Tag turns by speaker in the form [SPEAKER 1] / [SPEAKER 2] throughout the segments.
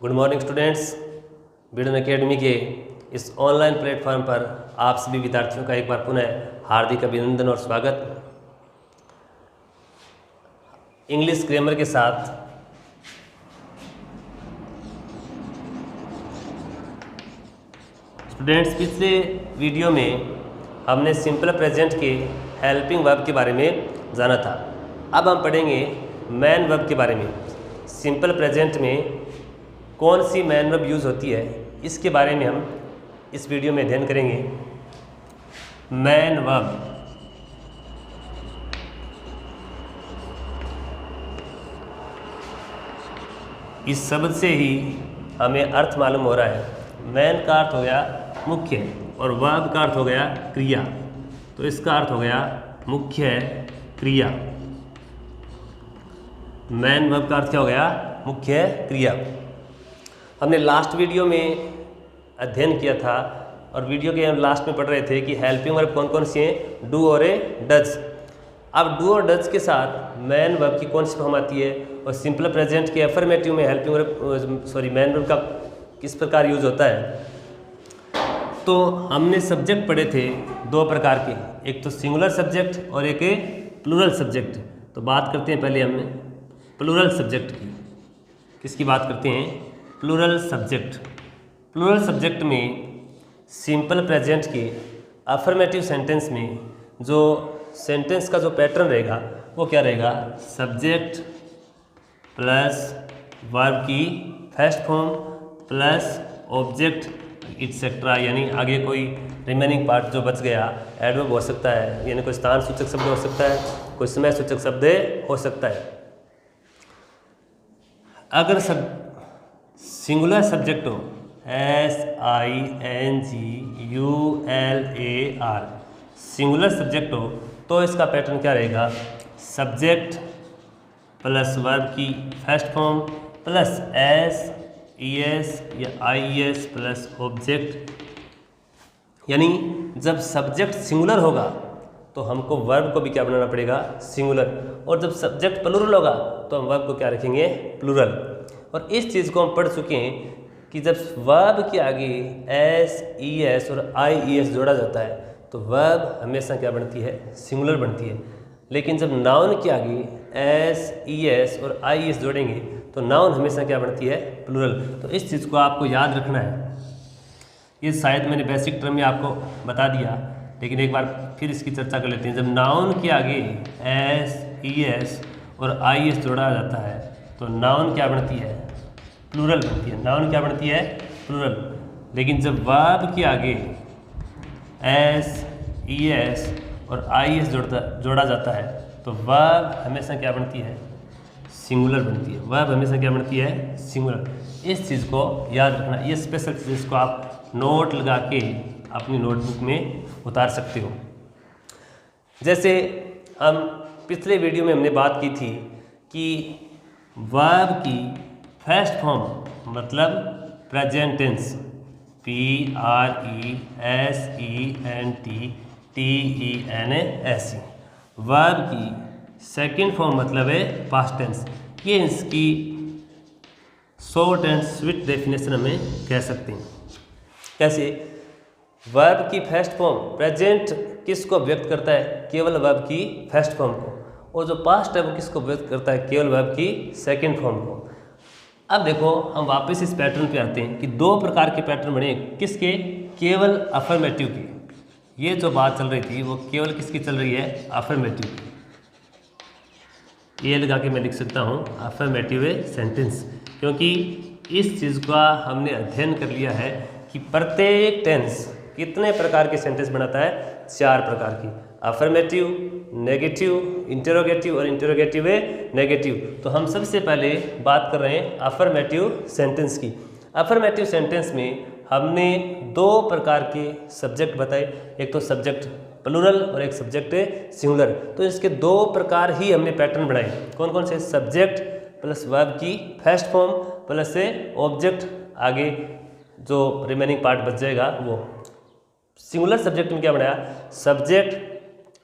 [SPEAKER 1] Good morning students. बिडन academy के इस online platform पर आप सभी विद्यार्थियों का एक बार पुनः हार्दिक अभिनंदन और स्वागत। इंग्लिश ग्रामर के साथ स्टूडेंट्स, पिछले वीडियो में हमने सिंपल प्रेजेंट के हेल्पिंग वर्ब के बारे में जाना था। अब हम पढ़ेंगे मैन वर्ब के बारे में। सिंपल प्रेजेंट में कौन सी मैन वर्ब यूज़ होती है, इसके बारे में हम इस वीडियो में अध्ययन करेंगे। मैन वर्ब, इस शब्द से ही हमें अर्थ मालूम हो रहा है। मैन का अर्थ हो गया मुख्य और वर्ब का अर्थ हो गया क्रिया, तो इसका अर्थ हो गया मुख्य क्रिया। मैन वर्ब का अर्थ क्या हो गया? मुख्य क्रिया। हमने लास्ट वीडियो में अध्ययन किया था और वीडियो के हम लास्ट में पढ़ रहे थे कि हेल्पिंग वर्ब कौन कौन सी हैं, डू और डज। अब डू और डज के साथ मैन वर्ब की कौन सी फॉर्म आती है और सिंपल प्रेजेंट के अफर्मेटिव में हेल्पिंग वर्ब मैन वर्ब का किस प्रकार यूज होता है। तो हमने सब्जेक्ट पढ़े थे दो प्रकार के, एक तो सिंगुलर सब्जेक्ट और एक प्लूरल सब्जेक्ट। तो बात करते हैं पहले हमने प्लूरल सब्जेक्ट की। किसकी बात करते हैं? Plural subject. प्लूरल सब्जेक्ट में सिंपल प्रेजेंट के अफर्मेटिव सेंटेंस में जो सेंटेंस का जो पैटर्न रहेगा वो क्या रहेगा? सब्जेक्ट प्लस वर्ब की first form plus object et cetera, यानी आगे कोई रिमेनिंग पार्ट जो बच गया एडवर्ब हो सकता है, यानी कोई स्थान सूचक शब्द हो सकता है, कोई समय सूचक शब्द हो सकता है। अगर सब सिंगुलर सब्जेक्ट हो, SINGULAR, सिंगुलर सब्जेक्ट हो, तो इसका पैटर्न क्या रहेगा? सब्जेक्ट प्लस वर्ब की फर्स्ट फॉर्म प्लस SES या IES प्लस ऑब्जेक्ट। यानी जब सब्जेक्ट सिंगुलर होगा तो हमको वर्ब को भी क्या बनाना पड़ेगा? सिंगुलर। और जब सब्जेक्ट प्लूरल होगा तो हम वर्ब को क्या रखेंगे? प्लूरल। और इस चीज़ को हम पढ़ चुके हैं कि जब वर्ब के आगे SES और IES जोड़ा जाता है तो वर्ब हमेशा क्या बनती है? सिंगुलर बनती है। लेकिन जब नाउन के आगे SES और IES जोड़ेंगे तो नाउन हमेशा क्या बनती है? प्लूरल। तो इस चीज़ को आपको याद रखना है। ये शायद मैंने बेसिक टर्म में आपको बता दिया, लेकिन एक बार फिर इसकी चर्चा कर लेते हैं। जब नाउन के आगे SES और IES जोड़ा जाता है तो नाउन क्या बनती है? प्लूरल बनती है। नाउन क्या बनती है? प्लूरल। लेकिन जब वर्ब के आगे SES और IES जोड़ा जाता है तो वर्ब हमेशा क्या बनती है? सिंगुलर बनती है। वर्ब हमेशा क्या बनती है? सिंगुलर। इस चीज़ को याद रखना। ये स्पेशल चीज़ को आप नोट लगा के अपनी नोटबुक में उतार सकते हो। जैसे हम पिछले वीडियो में हमने बात की थी कि वर्ब की फर्स्ट फॉर्म मतलब present tense, PRESENT TENSE। Verb की सेकंड फॉर्म मतलब है पास्ट टेंस। ये इसकी शॉर्ट एंड स्वीट डेफिनेशन हमें कह सकते हैं। कैसे? वर्ब की फर्स्ट फॉर्म प्रेजेंट किसको व्यक्त करता है? केवल वर्ब की फर्स्ट फॉर्म को। और जो पास्ट है वो किसको व्यक्त करता है? केवल वर्ब की सेकंड फॉर्म को। अब देखो, हम वापस इस पैटर्न पे आते हैं कि दो प्रकार के पैटर्न बने। किसके? केवल अफर्मेटिव के। ये जो बात चल रही थी वो केवल किसकी चल रही है? अफर्मेटिव की। ये लगा के मैं लिख सकता हूँ अफर्मेटिव सेंटेंस, क्योंकि इस चीज़ का हमने अध्ययन कर लिया है कि प्रत्येक टेंस कितने प्रकार के सेंटेंस बनाता है? 4 प्रकार की। अफर्मेटिव, नेगेटिव, इंटरोगेटिव और इंटरोगेटिव नेगेटिव। तो हम सबसे पहले बात कर रहे हैं अफर्मेटिव सेंटेंस की। अफर्मेटिव सेंटेंस में हमने 2 प्रकार के सब्जेक्ट बताए, एक तो सब्जेक्ट प्लूरल और एक सब्जेक्ट सिंगुलर। तो इसके 2 प्रकार ही हमने पैटर्न बनाए। कौन कौन से? सब्जेक्ट प्लस वर्ब की फर्स्ट फॉर्म प्लस से ऑब्जेक्ट, आगे जो रिमेनिंग पार्ट बच जाएगा वो। सिंगुलर सब्जेक्ट में क्या बनाया? सब्जेक्ट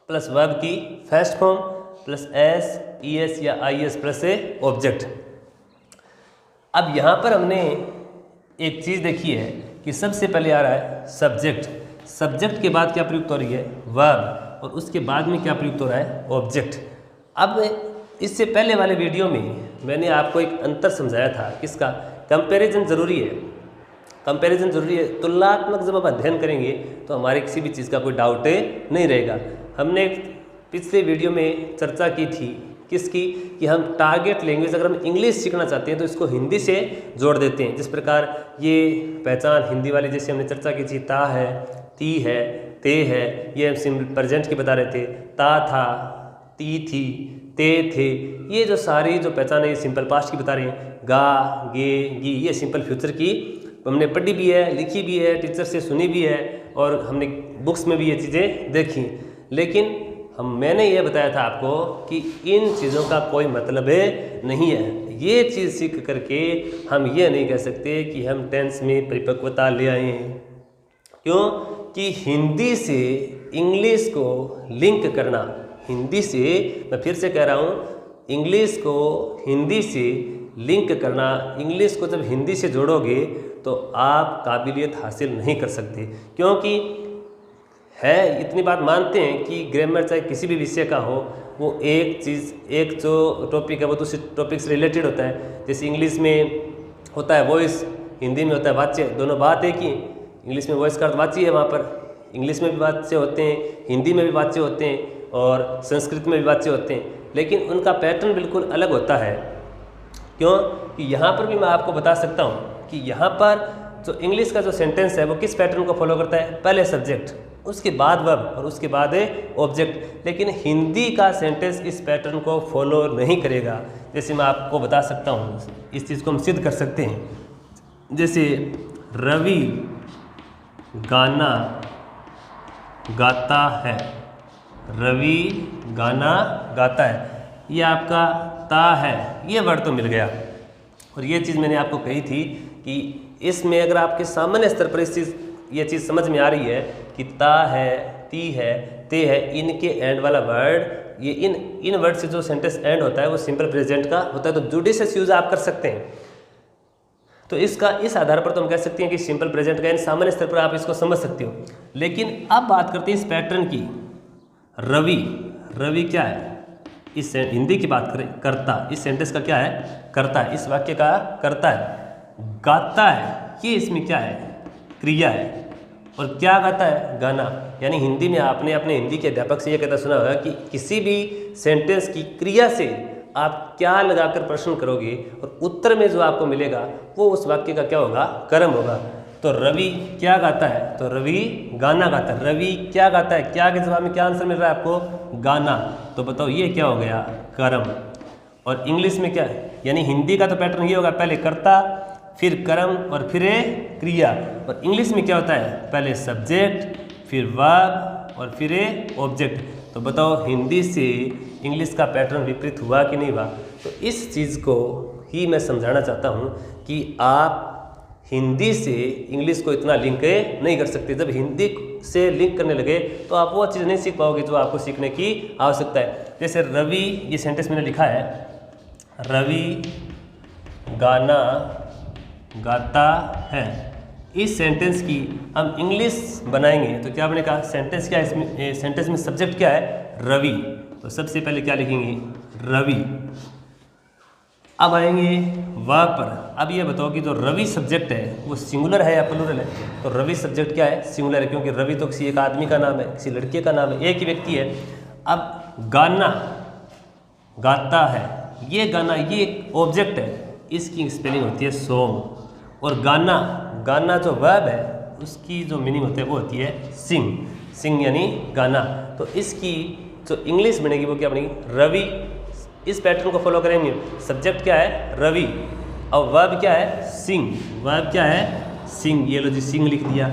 [SPEAKER 1] प्लस वर्ब की फर्स्ट फॉर्म प्लस SES या IES प्लस से ऑब्जेक्ट। अब यहाँ पर हमने एक चीज़ देखी है कि सबसे पहले आ रहा है सब्जेक्ट, सब्जेक्ट के बाद क्या प्रयुक्त हो रही है वर्ब, और उसके बाद में क्या प्रयुक्त हो रहा है ऑब्जेक्ट। अब इससे पहले वाले वीडियो में मैंने आपको एक अंतर समझाया था, किसका, कंपैरिजन ज़रूरी है, कंपैरिजन ज़रूरी है। तुलनात्मक जब हम अध्ययन करेंगे तो हमारे किसी भी चीज़ का कोई डाउट नहीं रहेगा। हमने पिछले वीडियो में चर्चा की थी किसकी, कि हम टारगेट लैंग्वेज अगर हम इंग्लिश सीखना चाहते हैं तो इसको हिंदी से जोड़ देते हैं। जिस प्रकार ये पहचान हिंदी वाली जैसे हमने चर्चा की थी, ता है, ती है, ते है, ये हम सिंपल प्रेजेंट की बता रहे थे, ता था, ती थी, ते थे, ये जो सारी जो पहचान है ये सिंपल पास्ट की बता रहे हैं। गा, गे, गी, ये सिंपल फ्यूचर की हमने पढ़ी भी है, लिखी भी है, टीचर से सुनी भी है, और हमने बुक्स में भी ये चीज़ें देखी। लेकिन मैंने ये बताया था आपको कि इन चीज़ों का कोई मतलब नहीं है। ये चीज़ सीख करके हम ये नहीं कह सकते कि हम टेंस में परिपक्वता ले आए हैं। क्यों? कि हिंदी से इंग्लिश को लिंक करना, हिंदी से, मैं फिर से कह रहा हूँ, इंग्लिश को हिंदी से लिंक करना, इंग्लिश को जब हिंदी से जोड़ोगे तो आप काबिलियत हासिल नहीं कर सकते। क्योंकि है, इतनी बात मानते हैं कि ग्रामर चाहे किसी भी विषय का हो, वो एक चीज़, एक जो टॉपिक है वो दूसरे टॉपिक से रिलेटेड होता है। जैसे इंग्लिश में होता है वॉइस, हिंदी में होता है वाच्य, दोनों बात एक ही। इंग्लिश में वॉइस का अर्थ वाच्य है, वहाँ पर इंग्लिश में भी वाच्य होते हैं, हिंदी में भी वाच्य होते हैं, और संस्कृत में भी वाच्य होते हैं, लेकिन उनका पैटर्न बिल्कुल अलग होता है। क्यों? कि यहाँ पर भी मैं आपको बता सकता हूँ कि यहाँ पर जो इंग्लिश का जो सेंटेंस है वो किस पैटर्न को फॉलो करता है, पहले सब्जेक्ट, उसके बाद वर्ब, और उसके बाद ऑब्जेक्ट। लेकिन हिंदी का सेंटेंस इस पैटर्न को फॉलो नहीं करेगा। जैसे मैं आपको बता सकता हूँ, इस चीज़ को हम सिद्ध कर सकते हैं। जैसे रवि गाना गाता है, रवि गाना गाता है, ये आपका ता है, ये वर्ड तो मिल गया। और ये चीज़ मैंने आपको कही थी कि इसमें अगर आपके सामान्य स्तर पर ये चीज़ समझ में आ रही है कि ता है, ती है, ते है, इनके एंड वाला वर्ड, ये इन वर्ड से जो सेंटेंस एंड होता है वो सिंपल प्रेजेंट का होता है, तो जुडिशियस यूज आप कर सकते हैं। तो इस आधार पर तो हम कह सकते हैं कि सिंपल प्रेजेंट का, इन सामान्य स्तर पर आप इसको समझ सकते हो। लेकिन अब बात करते हैं इस पैटर्न की। रवि क्या है, इस हिंदी की बात करें, कर्ता, इस सेंटेंस का क्या है, कर्ता है, इस वाक्य का कर्ता है। गाता है, ये इसमें क्या है, क्रिया है, और क्या गाता है, गाना। यानी हिंदी में आपने अपने हिंदी के अध्यापक से ये कहता सुना होगा कि किसी भी सेंटेंस की क्रिया से आप क्या लगाकर प्रश्न करोगे और उत्तर में जो आपको मिलेगा वो उस वाक्य का क्या होगा, कर्म होगा। तो रवि क्या गाता है, तो रवि गाना गाता है। रवि क्या गाता है, क्या के जवाब में क्या आंसर मिल रहा है आपको, गाना। तो बताओ ये क्या हो गया, कर्म। और इंग्लिश में क्या है, यानी हिंदी का तो पैटर्न ये होगा, पहले कर्ता, फिर कर्म, और फिर क्रिया। और इंग्लिश में क्या होता है, पहले सब्जेक्ट, फिर वर्ब, और फिर ऑब्जेक्ट। तो बताओ हिंदी से इंग्लिश का पैटर्न विपरीत हुआ कि नहीं हुआ। तो इस चीज़ को ही मैं समझाना चाहता हूँ कि आप हिंदी से इंग्लिश को इतना लिंक नहीं कर सकते। जब हिंदी से लिंक करने लगे तो आप वो चीज़ नहीं सीख पाओगे जो आपको सीखने की आवश्यकता है। जैसे रवि, ये सेंटेंस मैंने लिखा है, रवि गाना गाता है। इस सेंटेंस की हम इंग्लिश बनाएंगे तो क्या बनेगा, सेंटेंस क्या है इसमें, सेंटेंस में सब्जेक्ट क्या है, रवि। तो सबसे पहले क्या लिखेंगे, रवि। अब आएंगे वर्ब पर। अब ये बताओ कि जो रवि सब्जेक्ट है वो सिंगुलर है या प्लूरल है। तो रवि सब्जेक्ट क्या है, सिंगुलर है, क्योंकि रवि तो किसी एक आदमी का नाम है, किसी लड़के का नाम है, एक ही व्यक्ति है। अब गाना गाता है, ये गाना ये एक ऑब्जेक्ट है, इसकी स्पेलिंग होती है सॉन्ग। और गाना, गाना जो वर्ब है उसकी जो मीनिंग होती है वो होती है सिंग। सिंग यानी गाना। तो इसकी जो इंग्लिश बनेगी वो क्या बनेगी, रवि। इस पैटर्न को फॉलो करेंगे। सब्जेक्ट क्या है, रवि, और वर्ब क्या है, सिंग। वर्ब क्या है, सिंग। ये लो जी, सिंग लिख दिया।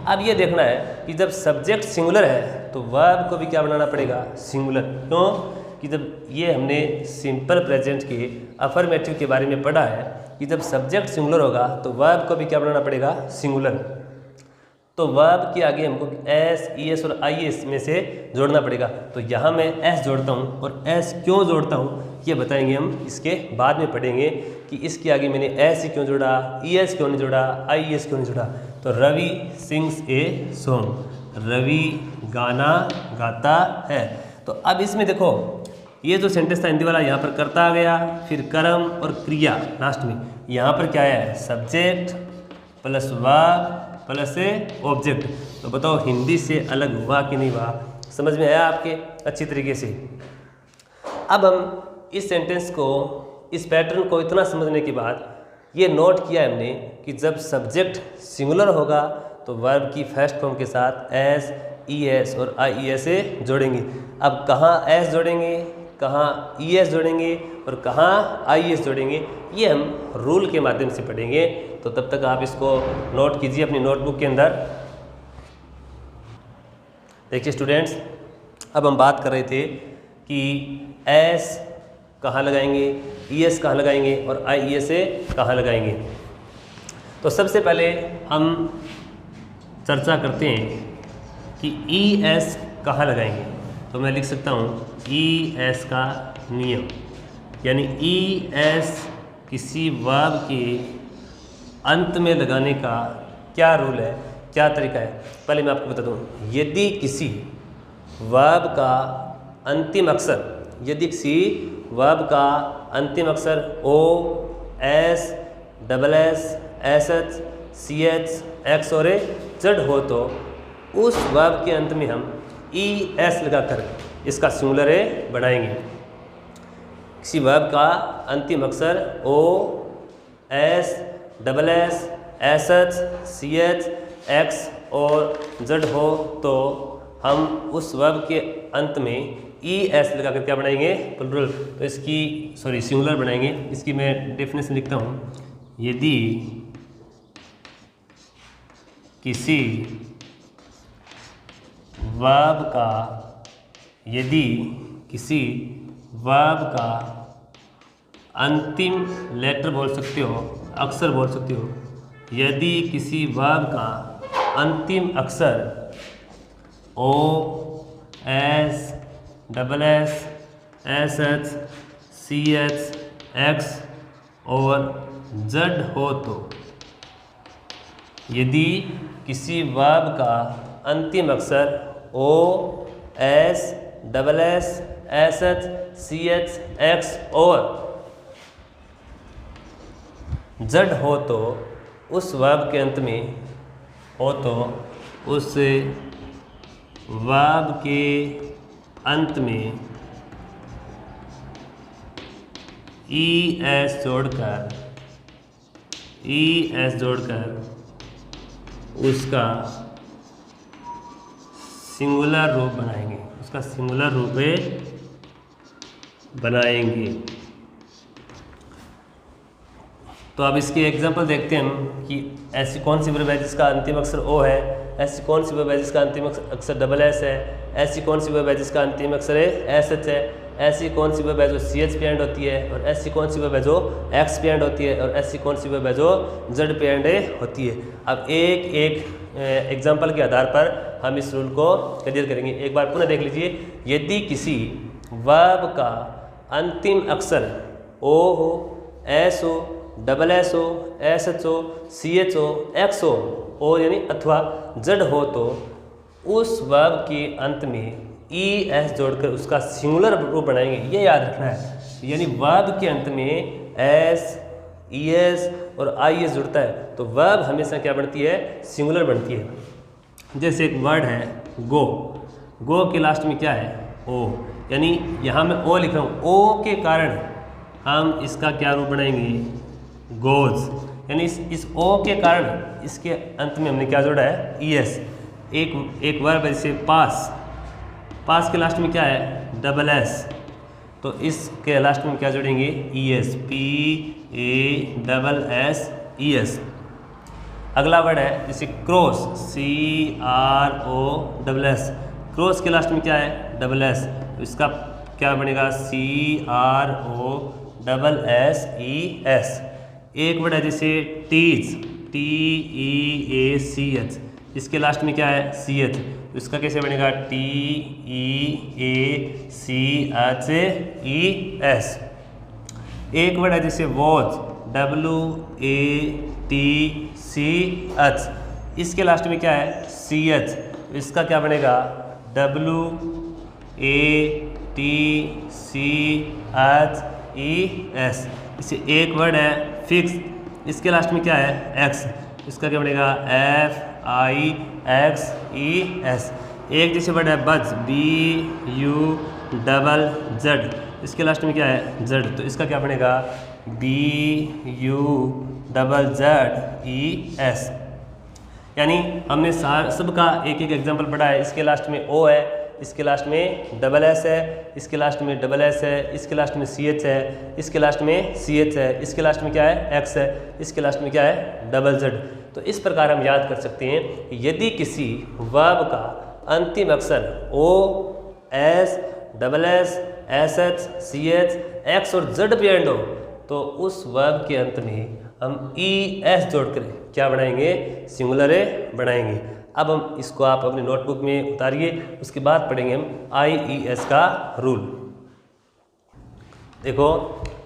[SPEAKER 1] अब ये देखना है कि जब सब्जेक्ट सिंगुलर है तो वर्ब को भी क्या बनाना पड़ेगा, सिंगुलर। क्यों कि जब ये हमने सिंपल प्रेजेंट के अफर्मेटिव के बारे में पढ़ा है कि जब सब्जेक्ट सिंगुलर होगा तो वर्ब को भी क्या बनाना पड़ेगा, सिंगुलर। तो वर्ब के आगे हमको एस, ई एस और आई एस में से जोड़ना पड़ेगा। तो यहाँ मैं एस जोड़ता हूँ, और एस क्यों जोड़ता हूँ, ये बताएंगे हम, इसके बाद में पढ़ेंगे कि इसके आगे मैंने एस क्यों जोड़ा, ES क्यों नहीं जोड़ा, IES क्यों नहीं जोड़ा। तो Ravi sings a song, Ravi गाना गाता है। तो अब इसमें देखो ये जो सेंटेंस था हिंदी वाला, यहाँ पर कर्ता आ गया, फिर कर्म और क्रिया लास्ट में। यहाँ पर क्या है, subject plus verb plus object. तो बताओ हिंदी से अलग हुआ कि नहीं हुआ, समझ में आया आपके अच्छी तरीके से। अब हम इस सेंटेंस को, इस पैटर्न को इतना समझने के बाद ये नोट किया हमने कि जब सब्जेक्ट सिंगुलर होगा तो वर्ब की फर्स्ट फॉर्म के साथ एस, ES और IES से जोड़ेंगे। अब कहाँ एस जोड़ेंगे, कहाँ ES जोड़ेंगे और कहाँ IES जोड़ेंगे, ये हम रूल के माध्यम से पढ़ेंगे। तो तब तक आप इसको नोट कीजिए अपनी नोटबुक के अंदर। देखिए स्टूडेंट्स, अब हम बात कर रहे थे कि एस कहाँ लगाएंगे, ES कहाँ लगाएंगे और IES से कहाँ लगाएंगे। तो सबसे पहले हम चर्चा करते हैं कि ES कहाँ लगाएंगे। तो मैं लिख सकता हूँ ES का नियम, यानी ES किसी वर्ब के अंत में लगाने का क्या रूल है, क्या तरीका है। पहले मैं आपको बता दूँ, यदि किसी वर्ब का अंतिम अक्षर, यदि किसी वर्ब का अंतिम अक्षर O, S, SS, SH, CH, X और Z हो तो उस वर्ब के अंत में हम ES लगाकर इसका सिंगुलर बनाएंगे। किसी वर्ब का अंतिम अक्षर O, S, SS, SH, CH, X और Z हो तो हम उस वर्ब के अंत में ES लगाकर क्या बनाएंगे, प्लुरल। तो इसकी सिंगुलर बनाएंगे। इसकी मैं डेफिनेशन लिखता हूँ, यदि किसी वर्ब का अंतिम लेटर बोल सकते हो, अक्षर बोल सकते हो, यदि किसी वर्ब का अंतिम अक्षर O, S, SS, SH, CH, X और Z हो तो, यदि किसी वर्ब का अंतिम अक्षर O, S, SS, SH, CH, X और Z हो तो उस वर्ब के अंत में हो तो उस वर्ब के अंत में ES जोड़कर उसका सिंगुलर रूप बनाएंगे, उसका सिंगुलर रूप बनाएंगे। तो अब इसके एग्जांपल देखते हैं हम कि ऐसी कौन सी वर्ब है जिसका अंतिम अक्षर O है, ऐसी कौन सी वर्ब है जिसका अंतिम अक्षर SS है, ऐसी कौन सी वर्ब है जिसका अंतिम अक्षर SH है, ऐसी कौन सी वर्ब है जो CH पे एंड होती है, और ऐसी कौन सी वर्ब है जो X पे एंड होती है, और ऐसी कौन सी वर्ब है जो Z पे एंड होती है। अब एक एक एग्जाम्पल के आधार पर हम इस रूल को क्लियर करेंगे। एक बार पुनः देख लीजिए, यदि किसी वर्ब का अंतिम अक्षर O हो, S हो, SS हो, SH हो, CH हो, X हो और यानी अथवा Z हो तो उस वर्ब के अंत में ES जोड़कर उसका सिंगुलर रूप बनाएंगे। ये याद रखना है, यानी वर्ब के अंत में S, ES और IS जुड़ता है तो वर्ब हमेशा क्या बनती है, सिंगुलर बनती है। जैसे एक वर्ड है गो, गो के लास्ट में क्या है, O, यानी यहाँ मैं O लिख रहा हूँ, O के कारण हम इसका क्या रूप बनाएंगे, गोज, यानी इस O के कारण इसके अंत में हमने क्या जोड़ा है, ES। एक वर्ब है जैसे पास, पास के लास्ट में क्या है, SS, तो इसके लास्ट में क्या जोड़ेंगे, ES, PASSES। अगला वर्ड है जैसे क्रॉस, CROSS, क्रॉस के लास्ट में क्या है, SS, तो इसका क्या बनेगा, CROSSES। एक वर्ड है जैसे टीच, TEACH, इसके लास्ट में क्या है, CH, तो इसका कैसे बनेगा, TEACHES। एक वर्ड है जैसे वॉच, WATCH, इसके लास्ट में क्या है CH, इसका क्या बनेगा WATCHES। इसे एक वर्ड है फिक्स, इसके लास्ट में क्या है X, इसका क्या बनेगा FIXES। एक जैसे वर्ड है बज, BUZZ, इसके लास्ट में क्या है Z, तो इसका क्या बनेगा BUZZES। यानी हमने सबका एक एक एग्जाम्पल पढ़ा है। इसके लास्ट में O है, इसके लास्ट में SS है, इसके लास्ट में SS है, इसके लास्ट में CH है, इसके लास्ट में CH है, इसके लास्ट में क्या है X है, इसके लास्ट में क्या है ZZ। तो इस प्रकार हम याद कर सकते हैं कि यदि किसी वर्ब का अंतिम अक्षर O, S, SS, SH, CH, X और Z पे एंड हो तो उस वर्ब के अंत में हम ES जोड़कर क्या बनाएंगे सिंगुलर बनाएंगे। अब हम इसको आप अपनी नोटबुक में उतारिए, उसके बाद पढ़ेंगे हम IES का रूल। देखो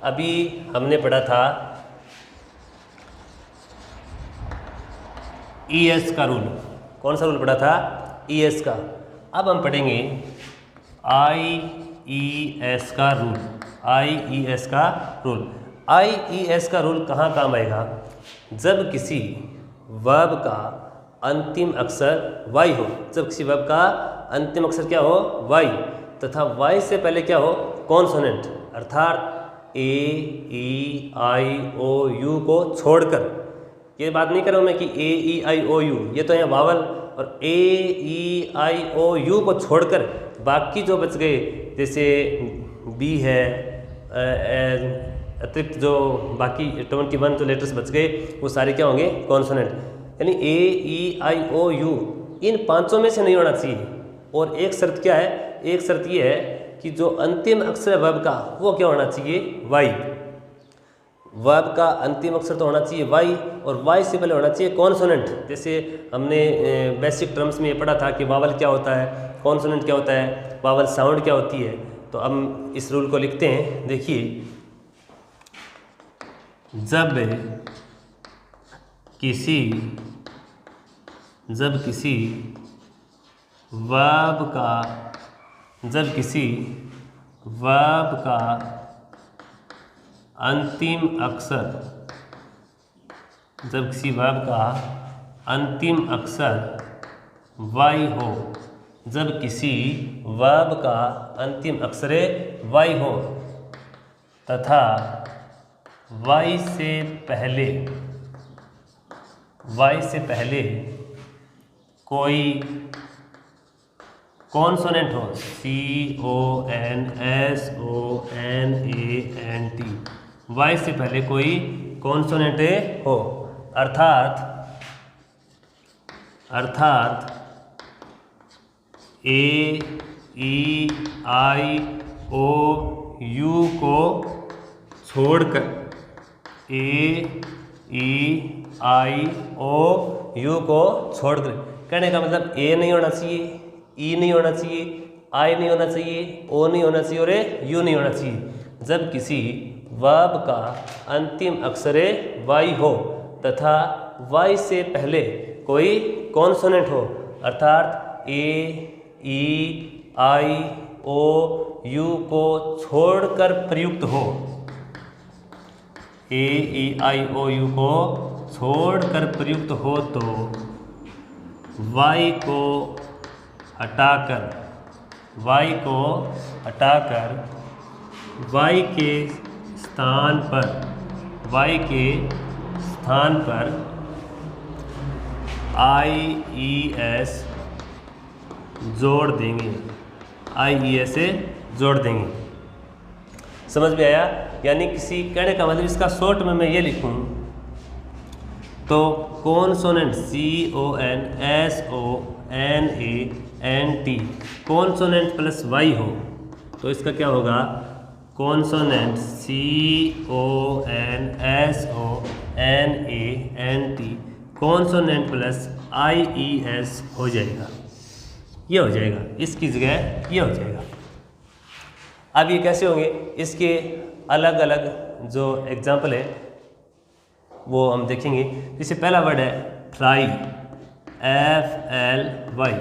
[SPEAKER 1] अभी हमने पढ़ा था ES का रूल। कौन सा रूल पढ़ा था ES का। अब हम पढ़ेंगे IES का रूल। IES का रूल, IES का रूल कहाँ काम आएगा, जब किसी वर्ब का अंतिम अक्षर Y हो, जब किसी वर्ब का अंतिम अक्षर क्या हो Y, तथा Y से पहले क्या हो कॉन्सोनेंट, अर्थात A, E, I, O, U को छोड़कर। ये बात नहीं कर रहा हूँ मैं कि A, E, I, O, U, ये तो यहाँ वावल, और A, E, I, O, U को छोड़कर बाकी जो बच गए जैसे B है, अतिरिक्त जो बाकी 21 जो लेटर्स बच गए वो सारे क्या होंगे कॉन्सोनेंट। यानी A, E, I, O, U इन पांचों में से नहीं होना चाहिए। और एक शर्त क्या है, एक शर्त ये है कि जो अंतिम अक्षर वर्ब का वो क्या होना चाहिए Y। वर्ब का अंतिम अक्षर तो होना चाहिए Y, और Y से पहले होना चाहिए कॉन्सोनेंट। जैसे हमने बेसिक टर्म्स में ये पढ़ा था कि वावल क्या होता है, कॉन्सोनेंट क्या होता है, वावल साउंड क्या होती है। तो हम इस रूल को लिखते हैं। देखिए जब किसी वर्ब का अंतिम अक्षर, जब किसी वर्ब का अंतिम अक्षर Y हो, जब किसी वर्ब का अंतिम अक्षर Y हो तथा Y से पहले कोई कॉन्सोनेंट हो, CONSONANT, Y से पहले कोई कॉन्सोनेंट हो, अर्थात A, E, I, O, U को छोड़कर, A, E, I, O, U को छोड़कर। कहने का मतलब A नहीं होना चाहिए, E नहीं होना चाहिए, I नहीं होना चाहिए, O नहीं होना चाहिए और U नहीं होना चाहिए। जब किसी वर्ब का अंतिम अक्षर Y हो तथा Y से पहले कोई कॉन्सोनेंट हो, अर्थात A, E, I, O, U को छोड़कर प्रयुक्त हो, A, E, I, O, U को छोड़कर प्रयुक्त हो तो Y को हटाकर Y के स्थान पर IES जोड़ देंगे, IES से जोड़ देंगे। समझ में आया। यानी किसी कहने का मतलब इसका शॉर्ट में मैं ये लिखूं तो consonant CONSONANT consonant plus Y हो तो इसका क्या होगा consonant CONSONANT consonant plus IES हो जाएगा। ये हो जाएगा, इसकी जगह ये हो जाएगा। अब ये कैसे होंगे, इसके अलग अलग जो एग्जाम्पल है वो हम देखेंगे। जैसे पहला वर्ड है फ्लाई, FLY,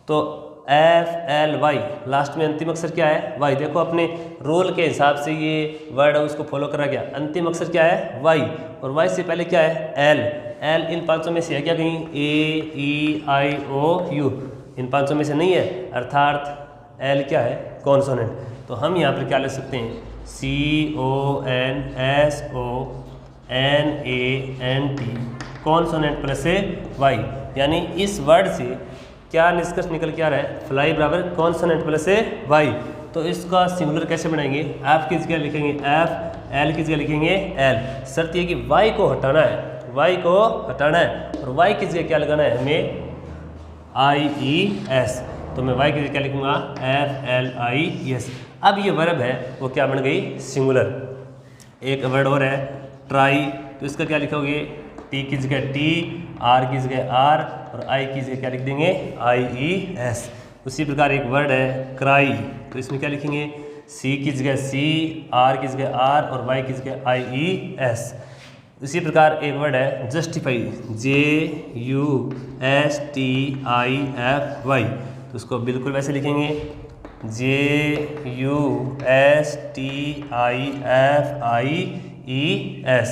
[SPEAKER 1] तो FLY लास्ट में अंतिम अक्षर क्या है? Y। देखो अपने रोल के हिसाब से ये वर्ड है उसको फॉलो करा गया। अंतिम अक्षर क्या है? Y, और Y से पहले क्या है? L इन पांचों में से है क्या कहीं? A, E, I, O, U इन पांचों में से नहीं है, अर्थात L क्या है? कॉन्सोनेंट। तो हम यहाँ पर क्या लिख सकते हैं? CONSONANT, कॉन्सोनेंट प्लस से Y। यानी इस वर्ड से क्या निष्कर्ष निकल के आ रहा है? फ्लाई बराबर कॉन्सोनेंट प्लस से Y। तो इसका सिंगुलर कैसे बनाएंगे? F की जगह लिखेंगे F, L की जगह लिखेंगे L। शर्त ये कि Y को हटाना है, Y को हटाना है, और Y की जगह क्या लगाना है हमें? IES। तो मैं Y की जगह क्या लिखूंगा? FLIES। अब ये वर्ब है वो क्या बन गई? सिंगुलर। एक वर्ड और है ट्राई, तो इसका क्या लिखोगे? T की जगह T, R की जगह R, और I की जगह क्या लिख देंगे? IES। उसी प्रकार एक वर्ड है क्राई, तो इसमें क्या लिखेंगे? C की जगह C, R की जगह R, और Y की जगह IES। उसी प्रकार एक वर्ड है जस्टिफाई, JUSTIFY, तो उसको बिल्कुल वैसे लिखेंगे JUSTIFIES।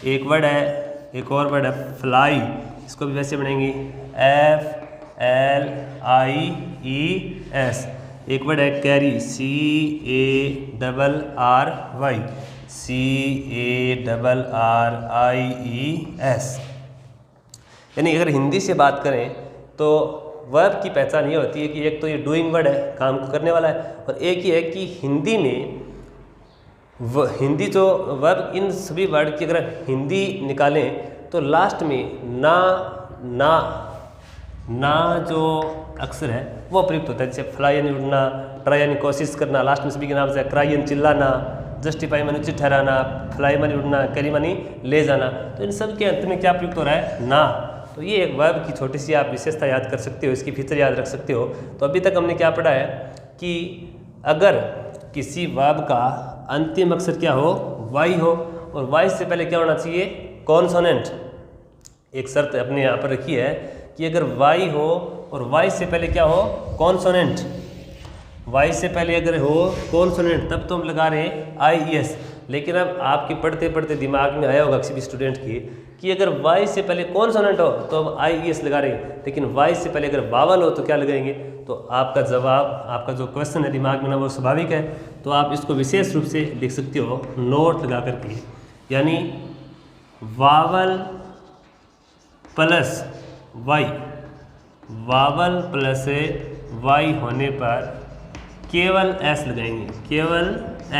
[SPEAKER 1] एक वर्ड है, एक और वर्ड है फ्लाई, इसको भी वैसे बनाएंगे FLIES। एक वर्ड है कैरी, CARRIES। यानी अगर हिंदी से बात करें तो वर्ब की पहचान ये होती है कि एक तो ये डूइंग वर्ड है, काम करने वाला है, और एक ही है कि हिंदी में हिंदी जो वर्ब, इन सभी वर्ड की अगर हिंदी निकालें तो लास्ट में ना जो अक्षर है वो प्रयुक्त होता है। जैसे फ्लाई यानी उड़ना, ट्राई यानी कोशिश करना, लास्ट में सभी के नाम से, क्राई यानी चिल्लाना, जस्टिफाई मानी उचित ठहराना, फ्लाई मानी उड़ना, कैरी मानी ले जाना। तो इन सब के अंत में क्या प्रयुक्त हो रहा है? ना। तो ये एक वर्ब की छोटी सी आप विशेषता याद कर सकते हो, इसकी फीचर याद रख सकते हो। तो अभी तक हमने क्या पढ़ा है कि अगर किसी वर्ब का अंतिम अक्षर क्या हो? Y हो, और Y से पहले क्या होना चाहिए? कॉन्सोनेंट। एक शर्त अपने यहाँ पर रखी है कि अगर Y हो और Y से पहले क्या हो? कॉन्सोनेंट। Y से पहले अगर हो कॉन्सोनेंट तब तो हम लगा रहे हैं IES। लेकिन अब आपके पढ़ते पढ़ते दिमाग में आया होगा किसी भी स्टूडेंट की कि अगर Y से पहले कॉन्सोनेंट हो तो हम IES लगा रहे हैं, लेकिन Y से पहले अगर वावल हो तो क्या लगाएंगे? तो आपका जवाब, आपका जो क्वेश्चन है दिमाग में ना, वो स्वाभाविक है। तो आप इसको विशेष रूप से लिख सकते हो नोट लगा करके, यानी vowel plus Y, vowel plus Y होने पर केवल S लगाएंगे, केवल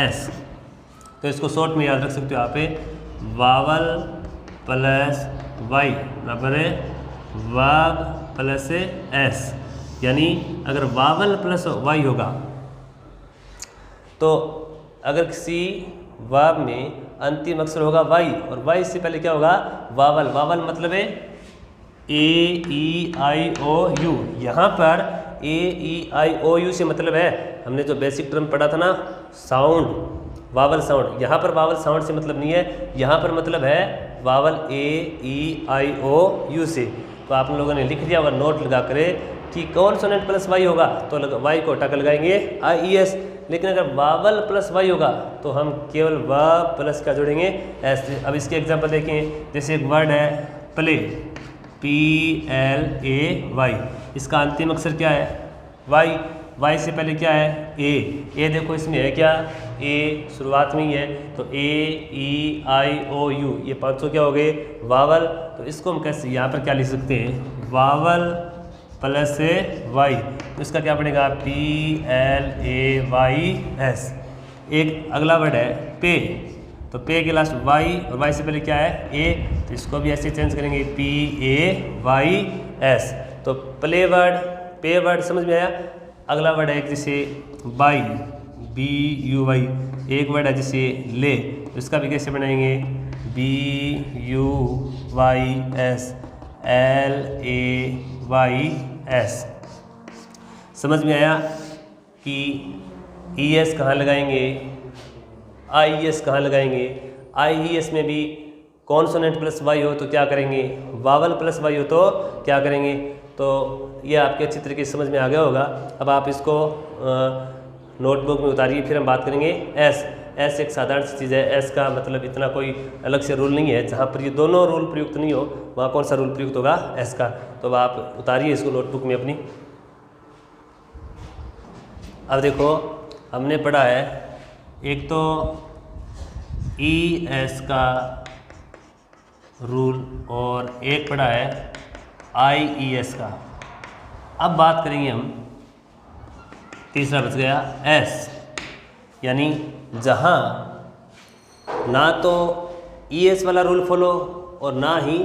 [SPEAKER 1] S। तो इसको शॉर्ट में याद रख सकते हो आप, वावल प्लस Y बराबर है वाव प्लस S। यानी अगर वावल प्लस Y होगा तो अगर किसी वर्ब में अंतिम अक्षर होगा Y, और Y से पहले क्या होगा? वावल। वावल मतलब है AEIOU। यहाँ पर AEIOU से मतलब है, हमने जो बेसिक टर्म पढ़ा था ना, साउंड, वावल साउंड। यहाँ पर वावल साउंड से मतलब नहीं है, यहाँ पर मतलब है वावल AEIOU से। तो आप लोगों ने लिख दिया होगा नोट लगा कर कि कॉन्सोनेंट प्लस Y होगा तो Y को हटा कर लगाएंगे IES। लेकिन अगर वावल प्लस Y होगा तो हम केवल वाव प्लस का जोड़ेंगे S। अब इसके एग्जांपल देखें। जैसे एक वर्ड है प्ले, PLAY, इसका अंतिम अक्षर क्या है? Y। Y से पहले क्या है? A देखो इसमें है क्या? A शुरुआत में ही है, तो AEIOU ये पांचों क्या हो गए? वावल। तो इसको हम कैसे यहाँ पर क्या लिख सकते हैं? वावल प्लस Y, तो इसका क्या बनेगा? PLAYS। एक अगला वर्ड है पे, तो पे के लास्ट Y, और Y से पहले क्या है? A, तो इसको भी ऐसे चेंज करेंगे PAYS। तो प्ले वर्ड, पे वर्ड समझ में आया। अगला वर्ड है जैसे बाई, BUY। एक वर्ड है जैसे ले, तो इसका भी कैसे बनाएंगे? BUYS LAYS। समझ में आया कि ES कहाँ लगाएंगे, IES कहाँ लगाएंगे? IES में भी कॉन्सोनेंट प्लस वाई हो तो क्या करेंगे, वावल प्लस वाई हो तो क्या करेंगे। तो ये आपके अच्छी तरीके से समझ में आ गया होगा। अब आप इसको नोटबुक में उतारिए, फिर हम बात करेंगे एस एक साधारण सी चीज़ है। एस का मतलब इतना कोई अलग से रूल नहीं है, जहाँ पर ये दोनों रूल प्रयुक्त नहीं हो वहाँ कौन सा रूल प्रयुक्त होगा, एस का। तो आप उतारिए इसको नोटबुक में अपनी। अब देखो हमने पढ़ा है एक तो ES का रूल और एक पढ़ा है IES का। अब बात करेंगे हम, तीसरा बच गया S, यानी जहाँ ना तो ES वाला रूल फॉलो और ना ही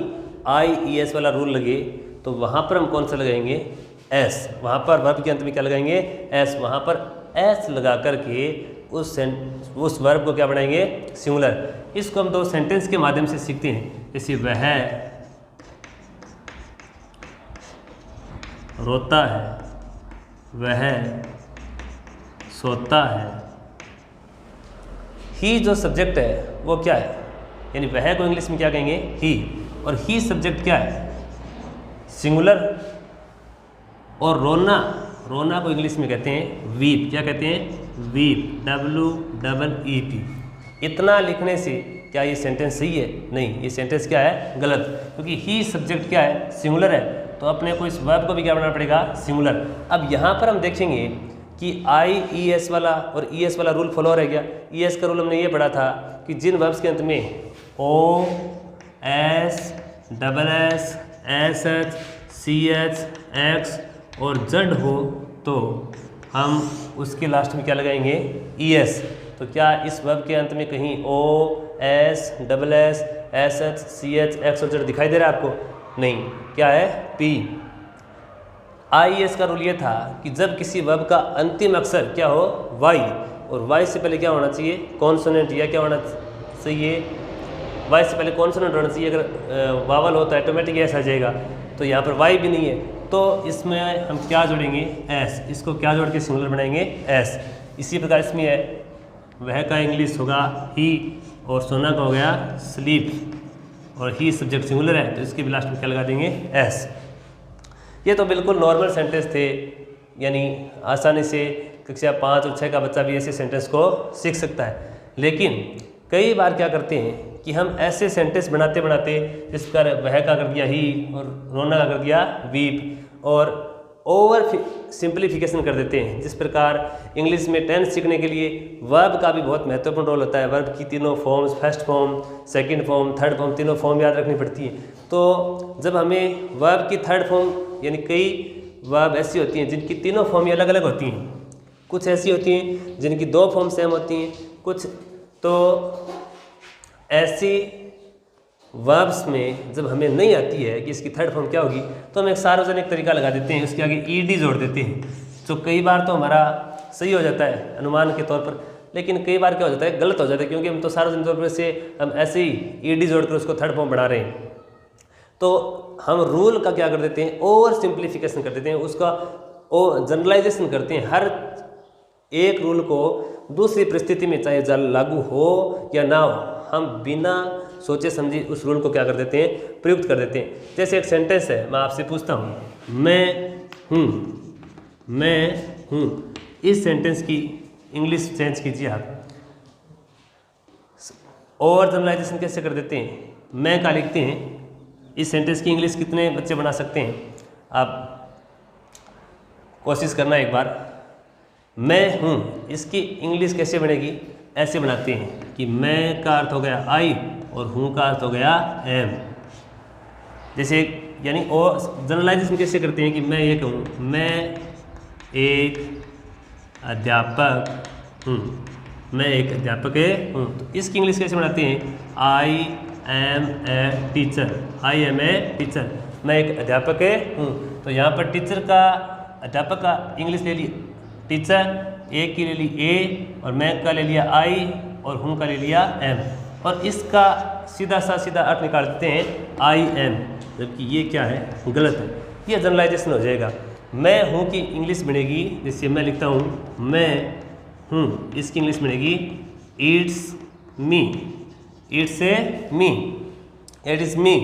[SPEAKER 1] IES वाला रूल लगे तो वहाँ पर हम कौन सा लगाएंगे, S। वहाँ पर वर्ब के अंत में क्या लगाएंगे, S। वहाँ पर S लगा करके उस वर्ब को क्या बनाएंगे, सिंगुलर। इसको हम दो सेंटेंस के माध्यम से सीखते हैं। जैसे वह रोता है, वह सोता है। ही जो सब्जेक्ट है वो क्या है, यानी वह को इंग्लिश में क्या कहेंगे, ही। और ही सब्जेक्ट क्या है, सिंगुलर। और रोना को इंग्लिश में कहते हैं वीप। क्या कहते हैं, वीप, WEEP। इतना लिखने से क्या ये सेंटेंस सही है, नहीं, ये सेंटेंस क्या है, गलत। क्योंकि ही सब्जेक्ट क्या है, सिंगुलर है, तो अपने को इस वर्ब को भी क्या बनाना पड़ेगा, सिंगुलर। अब यहाँ पर हम देखेंगे कि IES वाला और ES वाला रूल फॉलो रह गया। ES का रूल हमने ये पढ़ा था कि जिन वर्ब्स के अंत में O, S, SS, SH, CH, X और Z हो तो हम उसके लास्ट में क्या लगाएंगे, ES। तो क्या इस वर्ब के अंत में कहीं O, S, SS, SH, CH, X और Z दिखाई दे रहा है आपको, नहीं, क्या है, P। IES का रूल ये था कि जब किसी वर्ब का अंतिम अक्षर क्या हो, Y, और Y से पहले क्या होना चाहिए, कॉन्सोनेंट, या क्या होना चाहिए, Y से पहले कॉन्सोनेंट होना चाहिए। अगर वावल हो तो ऑटोमेटिक ऐसा आ जाएगा। तो यहाँ पर Y भी नहीं है, तो इसमें हम क्या जोड़ेंगे, S। इसको क्या जोड़ के सिंगुलर बनाएंगे, S। इसी प्रकार इसमें है, वह का इंग्लिश होगा ही और सोना का हो गया स्लीप, और ही सब्जेक्ट सिंगुलर है तो इसके भी लास्ट में क्या लगा देंगे, S। ये तो बिल्कुल नॉर्मल सेंटेंस थे, यानी आसानी से कक्षा 5 और 6 का बच्चा भी ऐसे सेंटेंस को सीख सकता है। लेकिन कई बार क्या करते हैं कि हम ऐसे सेंटेंस बनाते बनाते, जिस पर वह का कर दिया ही और रोना का कर दिया वीप, और ओवर सिंप्लीफिकेशन कर देते हैं। जिस प्रकार इंग्लिश में टेंस सीखने के लिए वर्ब का भी बहुत महत्वपूर्ण रोल होता है। वर्ब की तीनों forms, first form, second form, third form, तीनों फॉर्म याद रखनी पड़ती है। तो जब हमें वर्ब की थर्ड फॉर्म, यानी कई वर्ब ऐसी होती हैं जिनकी तीनों फॉर्म अलग अलग होती हैं, कुछ ऐसी होती हैं जिनकी 2 फॉर्म सेम होती हैं, कुछ तो ऐसी वर्ब्स में जब हमें नहीं आती है कि इसकी थर्ड फॉर्म क्या होगी, तो हम एक सार्वजनिक तरीका लगा देते हैं, उसके आगे ED जोड़ देते हैं। तो कई बार तो हमारा सही हो जाता है अनुमान के तौर पर, लेकिन कई बार क्या हो जाता है, गलत हो जाता है, क्योंकि हम तो सार्वजनिक तौर पर से हम ऐसे ही ED जोड़कर उसको थर्ड फॉर्म बना रहे हैं। तो हम रूल का क्या कर देते हैं, ओवर सिंप्लीफिकेशन कर देते हैं, उसका जनरलाइजेशन करते हैं। हर एक रूल को दूसरी परिस्थिति में चाहे लागू हो या ना हो, हम बिना सोचे समझे उस रूल को क्या कर देते हैं, प्रयुक्त कर देते हैं। जैसे एक सेंटेंस है, मैं आपसे पूछता हूँ, मैं हूँ। इस सेंटेंस की इंग्लिश चेंज कीजिए आप। ओवर जनरलाइजेशन कैसे कर देते हैं, मैं का लिखते हैं, इस सेंटेंस की इंग्लिश कितने बच्चे बना सकते हैं, आप कोशिश करना एक बार। मैं हूँ, इसकी इंग्लिश कैसे बनेगी, ऐसे बनाते हैं कि मैं का अर्थ हो गया आई और हूँ का अर्थ हो गया एम। जैसे यानी और जनरलाइजेशन कैसे करते हैं कि मैं ये कहूँ, मैं एक अध्यापक हूँ, मैं एक अध्यापक हूँ, तो इसकी इंग्लिश कैसे बनाते हैं, I am a teacher, I am a teacher, मैं एक अध्यापक हूँ। तो यहाँ पर टीचर का, अध्यापक का इंग्लिश ले ली टीचर, ए की ले ली ए, और मैं का ले लिया आई, और हूँ का ले लिया एम, और इसका सीधा अर्थ निकाल देते हैं आई एम, जबकि ये क्या है, गलत है। ये जनरलाइजेशन हो जाएगा। मैं हूँ की इंग्लिश बनेगी, जैसे मैं लिखता हूँ मैं हूँ, इसकी इंग्लिश बनेगी it's me. It's a me, it is me.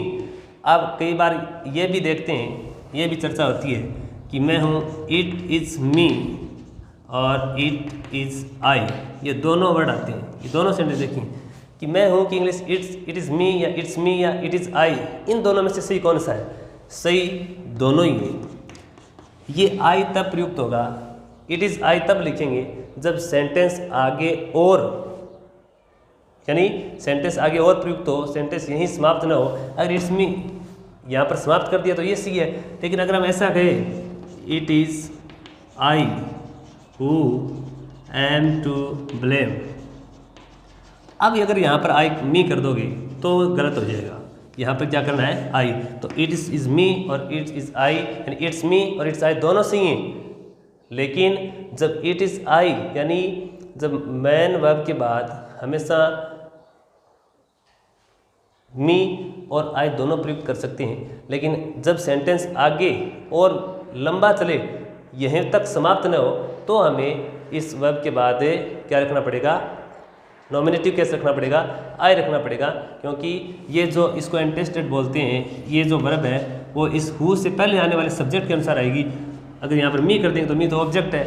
[SPEAKER 1] अब कई बार ये भी देखते हैं, ये भी चर्चा होती है कि मैं हूँ, इट इज़ मी और इट इज़ आई, ये दोनों वर्ड आते हैं, ये दोनों सेंटेंस देखिए कि मैं हूँ की इंग्लिश इट इज़ मी या इट्स मी या इट इज़ आई, इन दोनों में से सही कौन सा है? सही दोनों ही है। ये आई तब प्रयुक्त होगा, इट इज़ आई तब लिखेंगे जब सेंटेंस आगे और, यानी सेंटेंस आगे और प्रयुक्त हो, सेंटेंस यहीं समाप्त ना हो। अगर इट्स मी यहाँ पर समाप्त कर दिया तो ये सी है, लेकिन अगर हम ऐसा कहें it is I who am to blame, अब अगर यहाँ पर आई मी कर दोगे तो गलत हो जाएगा। यहाँ पर क्या करना है? आई, तो इट इज़ मी और इट इज़ आई, यानी इट्स मी और इट्स आई दोनों सही हैं। लेकिन जब इट इज़ आई, यानी जब मैन वर्ब के बाद हमेशा मी और आई दोनों प्रयुक्त कर सकते हैं, लेकिन जब सेंटेंस आगे और लंबा चले, यहीं तक समाप्त न हो, तो हमें इस वर्ब के बाद क्या रखना पड़ेगा? नॉमिनेटिव कैसे रखना पड़ेगा? आई रखना पड़ेगा, क्योंकि ये जो इसको एंटेस्टेड बोलते हैं, ये जो वर्ब है वो इस हु से पहले आने वाले सब्जेक्ट के अनुसार आएगी। अगर यहाँ पर मी कर देंगे तो मी तो ऑब्जेक्ट है,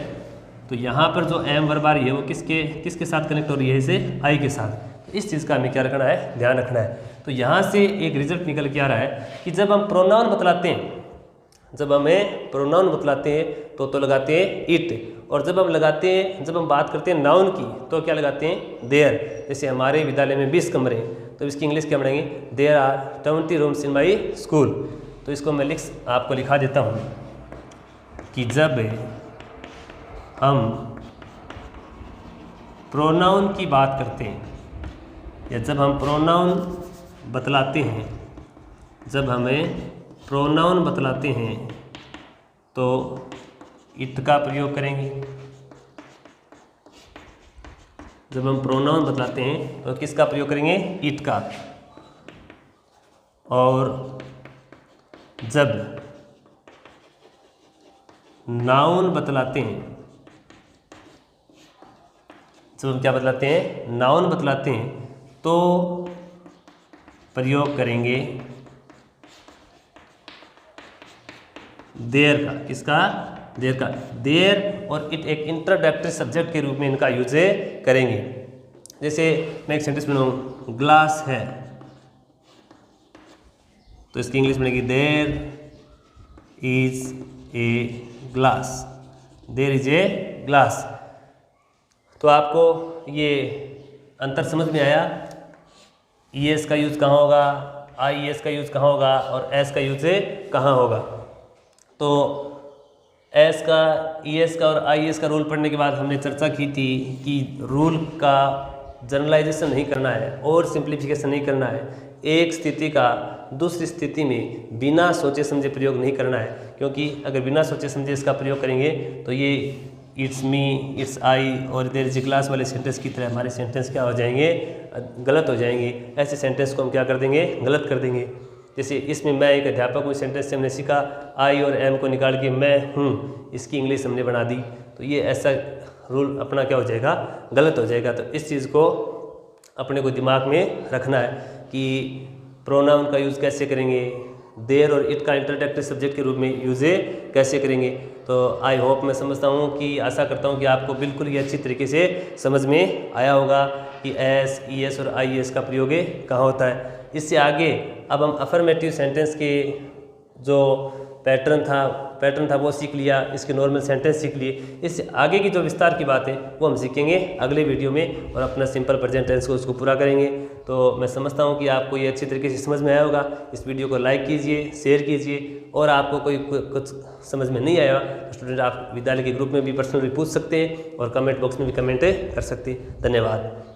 [SPEAKER 1] तो यहाँ पर जो एम वर्ब आ रही है वो किसके साथ कनेक्ट हो रही है? इसे आई के साथ। तो इस चीज़ का हमें क्या रखना है? ध्यान रखना है। तो यहाँ से एक रिजल्ट निकल के आ रहा है कि जब हम प्रोनाउन बतलाते हैं, जब हमें प्रोनाउन बतलाते हैं तो लगाते हैं इट, और जब हम लगाते हैं, जब हम बात करते हैं नाउन की, तो क्या लगाते हैं? देयर। जैसे हमारे विद्यालय में 20 कमरे हैं, तो इसकी इंग्लिश क्या बढ़ेंगे? There are 20 rooms in my school. तो इसको मैं आपको लिखा देता हूँ कि जब हम प्रोनाउन की बात करते हैं या जब हम प्रोनाउन बतलाते हैं, जब हमें प्रोनाउन बतलाते हैं तो इट का प्रयोग करेंगे। जब हम प्रोनाउन बतलाते हैं तो किसका प्रयोग करेंगे? इट का। और जब नाउन बतलाते हैं, जब हम क्या बतलाते हैं? नाउन बतलाते हैं, तो प्रयोग करेंगे देयर का। किसका? देयर का। देयर और इट एक इंट्रोडक्टरी सब्जेक्ट के रूप में इनका यूज करेंगे। जैसे मैं एक सेंटेंस बनाऊँ, ग्लास है, तो इसकी इंग्लिश बनेगी there is a glass, there is a glass. तो आपको ये अंतर समझ में आया? ई एस का यूज़ कहाँ होगा, आई एस का यूज़ कहाँ होगा और एस का यूज़ कहाँ होगा। तो एस का, ई एस का और आई एस का रूल पढ़ने के बाद हमने चर्चा की थी कि रूल का जनरलाइजेशन नहीं करना है और सिंप्लीफिकेशन नहीं करना है। एक स्थिति का दूसरी स्थिति में बिना सोचे समझे प्रयोग नहीं करना है, क्योंकि अगर बिना सोचे समझे इसका प्रयोग करेंगे तो ये इट्स मी, इट्स आई और देयर इज ए क्लास वाले सेंटेंस की तरह हमारे सेंटेंस क्या हो जाएंगे? गलत हो जाएंगे। ऐसे सेंटेंस को हम क्या कर देंगे? गलत कर देंगे। जैसे इसमें मैं एक अध्यापक हूँ, सेंटेंस से हमने सीखा आई और एम को निकाल के मैं हूँ, इसकी इंग्लिश हमने बना दी, तो ये ऐसा रूल अपना क्या हो जाएगा? गलत हो जाएगा। तो इस चीज़ को अपने को दिमाग में रखना है कि प्रोनाउन का यूज़ कैसे करेंगे, देयर और इट का इंट्रोडक्टरी सब्जेक्ट के रूप में यूज़ कैसे करेंगे। तो आई होप, मैं समझता हूँ कि आशा करता हूँ कि आपको बिल्कुल ही अच्छी तरीके से समझ में आया होगा कि एस, ई एस और आई एस का प्रयोग कहाँ होता है। इससे आगे अब हम अफर्मेटिव सेंटेंस के जो पैटर्न था वो सीख लिया, इसके नॉर्मल सेंटेंस सीख लिए। इससे आगे की जो विस्तार की बात है वो हम सीखेंगे अगले वीडियो में और अपना सिंपल प्रेजेंट टेंस को उसको पूरा करेंगे। तो मैं समझता हूँ कि आपको ये अच्छी तरीके से समझ में आया होगा। इस वीडियो को लाइक कीजिए, शेयर कीजिए, और आपको कोई कुछ समझ में नहीं आया तो स्टूडेंट आप विद्यालय के ग्रुप में भी पर्सनली पूछ सकते हैं और कमेंट बॉक्स में भी कमेंट कर सकते हैं। धन्यवाद।